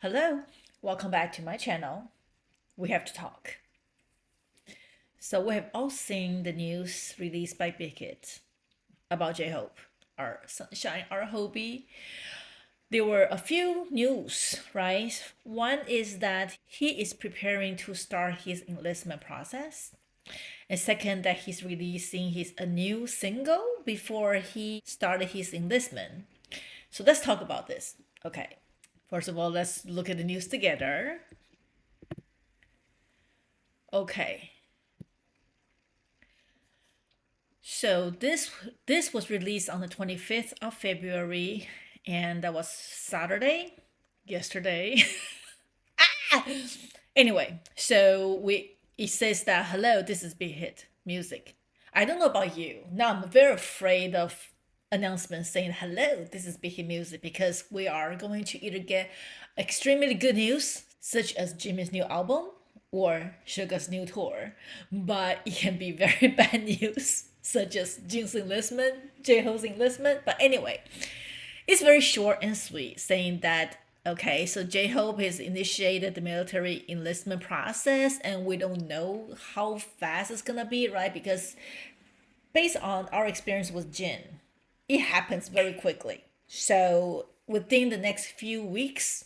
Hello, welcome back to my channel. We have to talk. So we have all seen the news released by BIGHIT about JHope, our sunshine, our hobby. There were a few news, right? One is that he is preparing to start his enlistment process. And second, that he's releasing a new single before he started his enlistment. So let's talk about this. Okay. First of all, let's look at the news together. Okay. So this was released on the 25th of February, and that was Saturday, yesterday. Anyway, so we it says that hello, this is BIGHIT music. I don't know about you. Now I'm very afraid of announcements saying hello, this is BIGHIT music because we are going to either get extremely good news, such as Jimmy's new album or Suga's new tour, but it can be very bad news, such as Jin's enlistment, J-Hope's enlistment. But anyway, it's very short and sweet, saying that okay, so J-Hope has initiated the military enlistment process, and we don't know how fast it's gonna be, right? Because based on our experience with Jin, it happens very quickly. So within the next few weeks,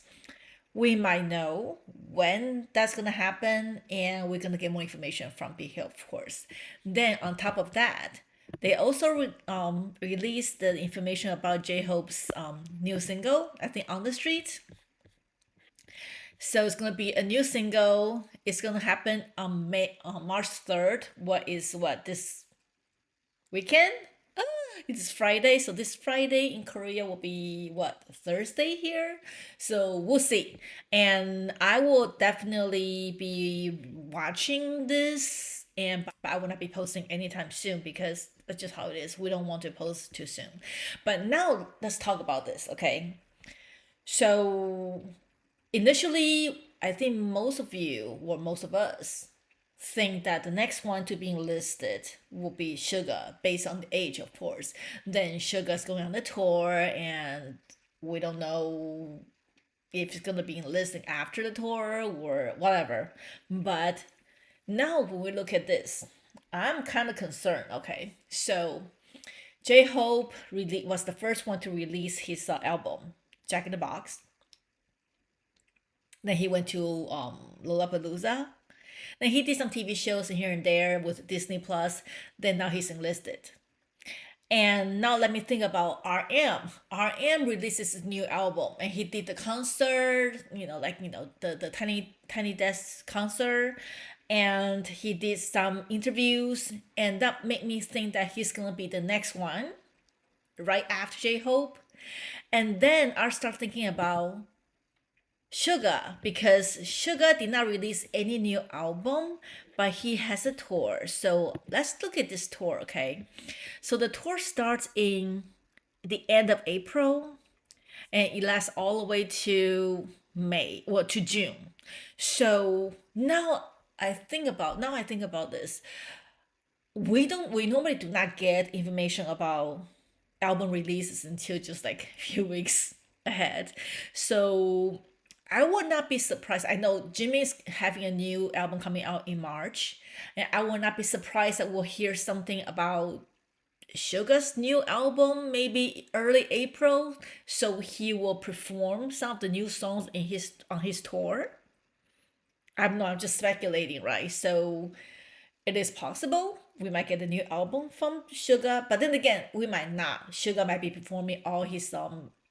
we might know when that's gonna happen, and we're gonna get more information from BIGHIT, of course. Then on top of that, they also released the information about J-Hope's new single, I think, On the Street. So it's gonna be a new single. It's gonna happen on March 3rd. What this weekend? It's Friday, so this Friday in Korea will be what, Thursday here? So we'll see. And I will definitely be watching this, and but I will not be posting anytime soon because that's just how it is. We don't want to post too soon. But now let's talk about this, okay? So initially, I think most of you, or most of us, think that the next one to be enlisted will be Suga, based on the age, of course. Then Suga's going on the tour, and we don't know if it's gonna be enlisting after the tour or whatever. But now when we look at this, I'm kind of concerned. Okay, so J-Hope really was the first one to release his album, Jack in the Box. Then he went to Lollapalooza. Then he did some TV shows here and there with Disney Plus. Then now he's enlisted. And now let me think about RM. RM releases his new album, and he did the concert, the tiny desk concert, and he did some interviews, and that made me think that he's gonna be the next one, right after J Hope. And then I start thinking about Suga, because Suga did not release any new album, but he has a tour. So let's look at this tour, okay? So the tour starts in the end of April, and it lasts all the way to May, well, to June. So I think about this. We normally do not get information about album releases until just like a few weeks ahead. So I would not be surprised. I know Jimmy's having a new album coming out in March, and I will not be surprised that we'll hear something about Suga's new album maybe early April. So he will perform some of the new songs in his on his tour. I'm just speculating, right? So it is possible we might get a new album from Suga, but then again, we might not. Suga might be performing all his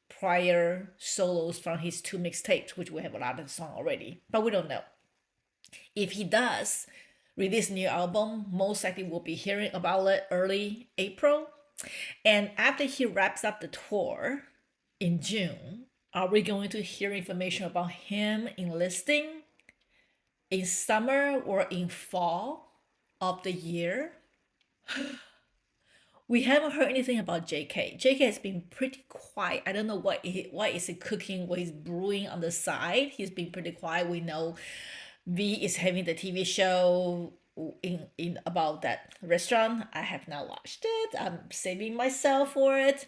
prior solos from his two mixtapes, which we have a lot of songs already, but we don't know. If he does release a new album, most likely we'll be hearing about it early April. And after he wraps up the tour in June, are we going to hear information about him enlisting in summer or in fall of the year? We haven't heard anything about JK. JK has been pretty quiet. I don't know what is he cooking, what he's brewing on the side. He's been pretty quiet. We know V is having the TV show in about that restaurant. I have not watched it. I'm saving myself for it.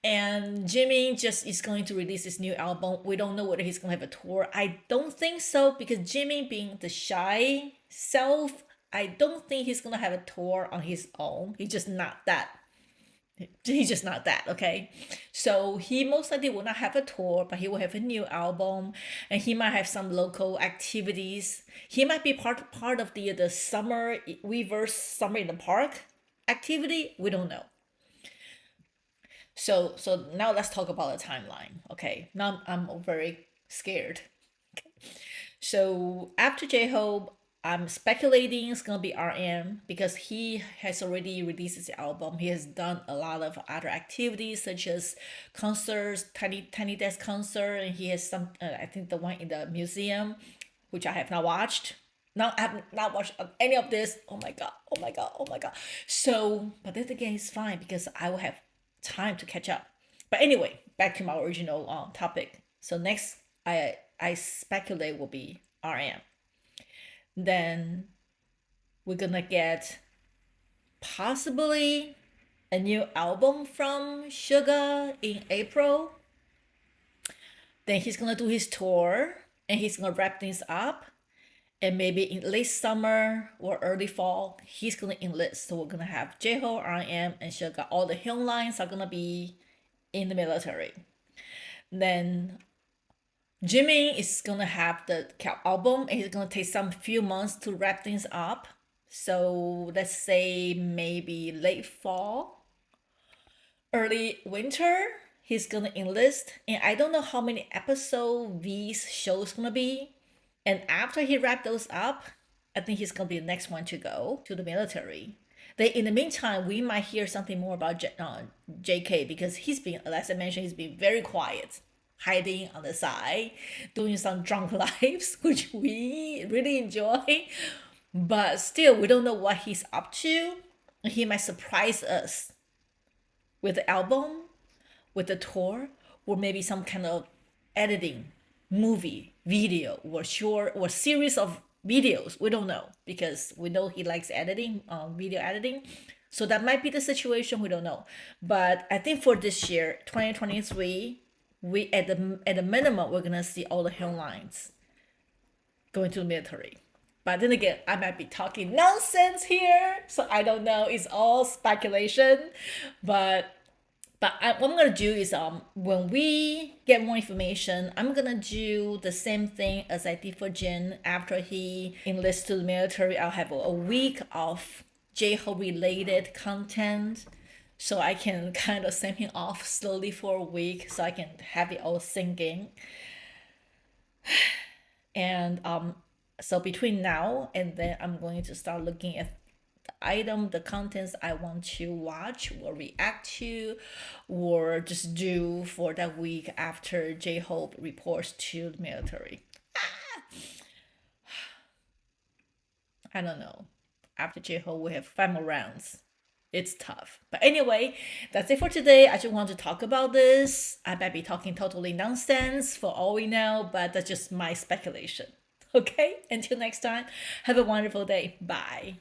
And Jimmy just is going to release his new album. We don't know whether he's going to have a tour. I don't think so, because Jimmy being the shy self, I don't think he's going to have a tour on his own. He's just not that. He's just not that, okay? So he most likely will not have a tour, but he will have a new album, and he might have some local activities. He might be part of the summer Weverse Summer in the Park activity. We don't know. So now let's talk about the timeline. Okay, now I'm very scared. Okay. So after JHope, I'm speculating it's gonna be RM, because he has already released his album. He has done a lot of other activities such as concerts, Tiny Desk concert, and he has some. I think the one in the museum, which I have not watched. Now I have not watched any of this. Oh my god! Oh my god! Oh my god! So, but then again, it's fine because I will have time to catch up. But anyway, back to my original topic. So next, I speculate will be RM. Then we're gonna get possibly a new album from Suga in April. Then he's gonna do his tour and he's gonna wrap things up. And maybe in late summer or early fall, he's gonna enlist. So we're gonna have JHope, RM, and Suga. All the Hyun lines are gonna be in the military. Then Jimmy is gonna have the album, and he's gonna take some few months to wrap things up. So let's say maybe late fall, early winter, he's gonna enlist. And I don't know how many episode these shows gonna be. And after he wrapped those up, I think he's gonna be the next one to go to the military. Then in the meantime, we might hear something more about JK, because he's been, as I mentioned, he's been very quiet, hiding on the side, doing some drunk lives, which we really enjoy. But still, we don't know what he's up to. He might surprise us with the album, with the tour, or maybe some kind of editing, movie, video, or short or series of videos. We don't know, because we know he likes editing, video editing. So that might be the situation. We don't know. But I think for this year, 2023, we at the minimum we're gonna see all the Hyun lines going to the military. But then again, I might be talking nonsense here, so I don't know. It's all speculation. But what I'm gonna do is when we get more information, I'm gonna do the same thing as I did for Jin. After he enlists to the military, I'll have a week of JHope related content, so I can kind of send him off slowly for a week, so I can have it all sinking. And so between now and then, I'm going to start looking at the contents I want to watch or react to, or just do for that week after JHope reports to the military. I don't know. After JHope, we have 5 more rounds. It's tough. But anyway, that's it for today. I just want to talk about this. I might be talking totally nonsense for all we know, but that's just my speculation. Okay? Until next time, have a wonderful day. Bye.